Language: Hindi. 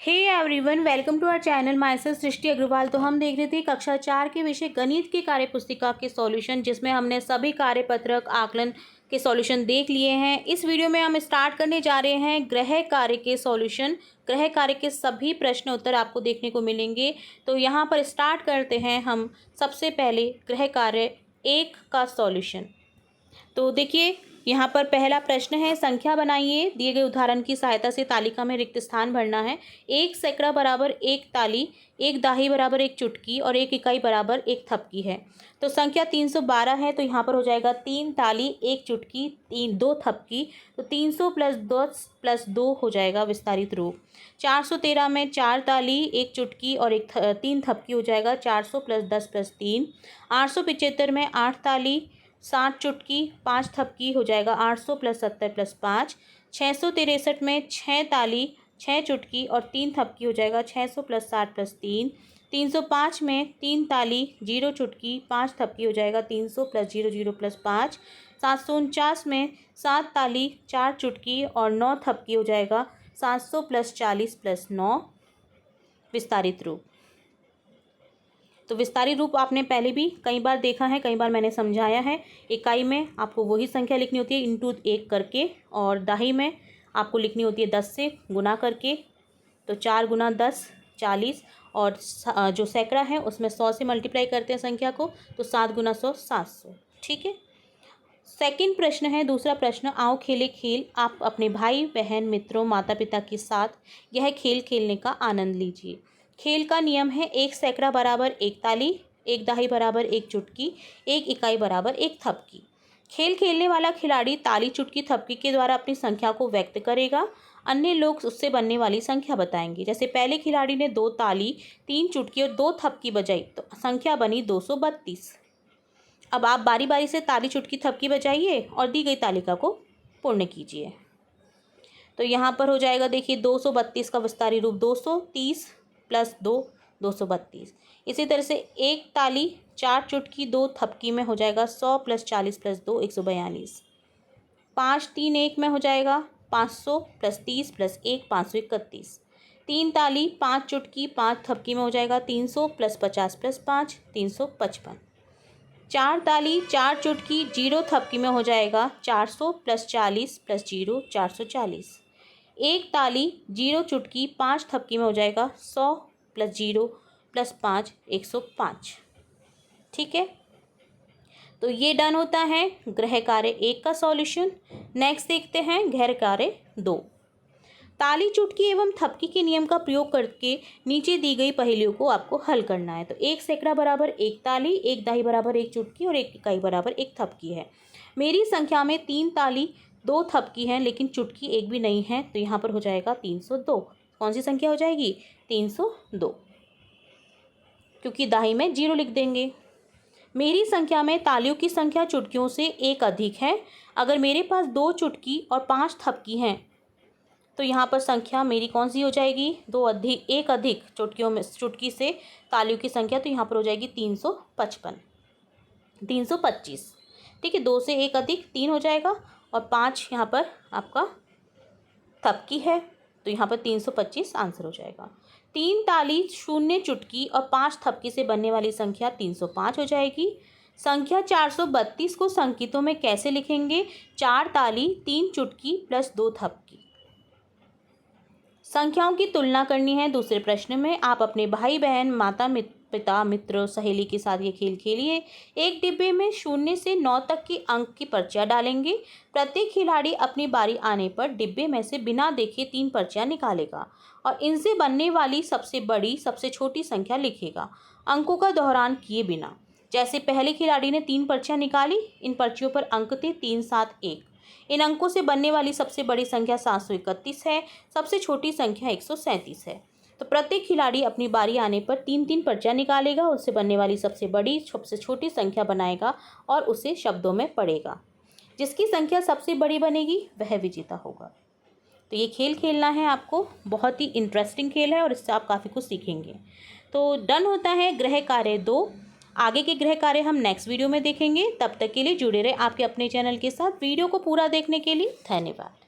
Hey everyone, welcome to our channel. Myself Srishti Agarwal. तो हम देख रहे थे कक्षा 4 के विषय गणित की कार्य पुस्तिका के सॉल्यूशन, जिसमें हमने सभी कार्यपत्रक आकलन के सॉल्यूशन देख लिए हैं। इस वीडियो में हम स्टार्ट करने जा रहे हैं गृह कार्य के सॉल्यूशन। गृह कार्य के सभी प्रश्न उत्तर आपको देखने को मिलेंगे। तो यहाँ पर स्टार्ट करते हैं हम सबसे पहले गृह कार्य 1 का सॉल्यूशन। तो देखिए, यहाँ पर पहला प्रश्न है, संख्या बनाइए। दिए गए उदाहरण की सहायता से तालिका में रिक्त स्थान भरना है। 1 सैकड़ा बराबर 1 ताली, 1 दाही बराबर 1 चुटकी और 1 इकाई बराबर 1 थपकी है। तो संख्या 312 है, तो यहाँ पर हो जाएगा 3 ताली 1 चुटकी 2 थपकी। तो 300 + 10 + 2 हो जाएगा विस्तारित रूप। 413 में 4 ताली 1 चुटकी और 3 थपकी हो जाएगा 400 + 10 + 3। 875 में 8 ताली 7 चुटकी 5 थपकी हो जाएगा 800 + 70 + 5। 663 में 6 ताली 6 चुटकी और 3 थपकी हो जाएगा 600 + 60 + 3। 305 में 3 ताली 0 चुटकी 5 थपकी हो जाएगा 300 + 00 + 5। 749 में 7 ताली 4 चुटकी और 9 थपकी हो जाएगा 700 + 40 + 9 विस्तारित रूप। तो विस्तारित रूप आपने पहले भी कई बार देखा है, कई बार मैंने समझाया है। इकाई में आपको वही संख्या लिखनी होती है इंटू 1 करके, और दाही में आपको लिखनी होती है 10 से गुना करके। तो 4 × 10 40, और जो सैकड़ा है उसमें 100 से मल्टीप्लाई करते हैं संख्या को, तो 7 × 100 700। ठीक है। सेकंड प्रश्न है, दूसरा प्रश्न, आओ खेले खेल। आप अपने भाई बहन मित्रों माता पिता के साथ यह खेल खेलने का आनंद लीजिए। खेल का नियम है 1 सैकड़ा बराबर 1 ताली, 1 दाही बराबर 1 चुटकी, 1 इकाई बराबर 1 थपकी। खेल खेलने वाला खिलाड़ी ताली चुटकी थपकी के द्वारा अपनी संख्या को व्यक्त करेगा। अन्य लोग उससे बनने वाली संख्या बताएंगे। जैसे पहले खिलाड़ी ने 2 ताली 3 चुटकी और 2 थपकी बजाई, तो संख्या बनी 232। अब आप बारी बारी से ताली चुटकी थपकी बजाइए और दी गई तालिका को पूर्ण कीजिए। तो यहाँ पर हो जाएगा, देखिए 232 का विस्तारी रूप 230 + 2 232। इसी तरह से 1 ताली 4 चुटकी 2 थपकी में हो जाएगा 100 + 40 + 2 142। 5 3 1 में हो जाएगा 500 + 30 + 1 531। 3 ताली 5 चुटकी 5 थपकी में हो जाएगा 300 + 50 + 5 355। 4 ताली 4 चुटकी 0 थपकी में हो जाएगा 400 + 40 + 0 440। 1 ताली 0 चुटकी 5 थपकी में हो जाएगा 100 + 0 + 5 105। ठीक है। तो ये डन होता है गृह कार्य 1 का सॉल्यूशन। नेक्स्ट देखते हैं गृह कार्य 2। ताली चुटकी एवं थपकी के नियम का प्रयोग करके नीचे दी गई पहेलियों को आपको हल करना है। तो 1 सैकड़ा बराबर 1 ताली, 1 दाही बराबर 1 चुटकी और 1 इकाई बराबर 1 थपकी है। मेरी संख्या में 3 ताली 2 थपकी हैं, लेकिन चुटकी एक भी नहीं है, तो यहाँ पर हो जाएगा 302। कौन सी संख्या हो जाएगी? 302, क्योंकि दाही में 0 लिख देंगे। मेरी संख्या में तालियों की संख्या चुटकियों से 1 अधिक है। अगर मेरे पास 2 चुटकी और 5 थपकी हैं, तो यहाँ पर संख्या मेरी कौन सी हो जाएगी? 1 अधिक चुटकियों में चुटकी से तालियों की संख्या, तो यहाँ पर हो जाएगी 355 325। ठीक है, 2 से 1 अधिक 3 हो जाएगा, और 5 यहाँ पर आपका थपकी है, तो यहाँ पर 325 आंसर हो जाएगा। 3 ताली 0 चुटकी और 5 थपकी से बनने वाली संख्या 305 हो जाएगी। संख्या 432 को संकेतों में कैसे लिखेंगे? 4 ताली 3 चुटकी + 2 थपकी। संख्याओं की तुलना करनी है। दूसरे प्रश्न में आप अपने भाई बहन माता पिता मित्र सहेली के साथ ये खेल खेलिए। एक डिब्बे में 0 से 9 तक के अंक की पर्चियाँ डालेंगे। प्रत्येक खिलाड़ी अपनी बारी आने पर डिब्बे में से बिना देखे 3 पर्चियाँ निकालेगा और इनसे बनने वाली सबसे बड़ी सबसे छोटी संख्या लिखेगा, अंकों का दोहरान किए बिना। जैसे पहले खिलाड़ी ने 3 पर्चियाँ निकाली, इन पर्चियों पर अंक थे 3 7 1। इन अंकों से बनने वाली सबसे बड़ी संख्या 731 है, सबसे छोटी संख्या 137 है। तो प्रत्येक खिलाड़ी अपनी बारी आने पर 3 पर्चियाँ निकालेगा, उससे बनने वाली सबसे बड़ी सबसे छोटी संख्या बनाएगा और उसे शब्दों में पढ़ेगा। जिसकी संख्या सबसे बड़ी बनेगी वह विजेता होगा। तो ये खेल खेलना है आपको, बहुत ही इंटरेस्टिंग खेल है और इससे आप काफ़ी कुछ सीखेंगे। तो डन होता है गृह कार्य 2। आगे के गृह कार्य हम नेक्स्ट वीडियो में देखेंगे। तब तक के लिए जुड़े रहे आपके अपने चैनल के साथ। वीडियो को पूरा देखने के लिए धन्यवाद।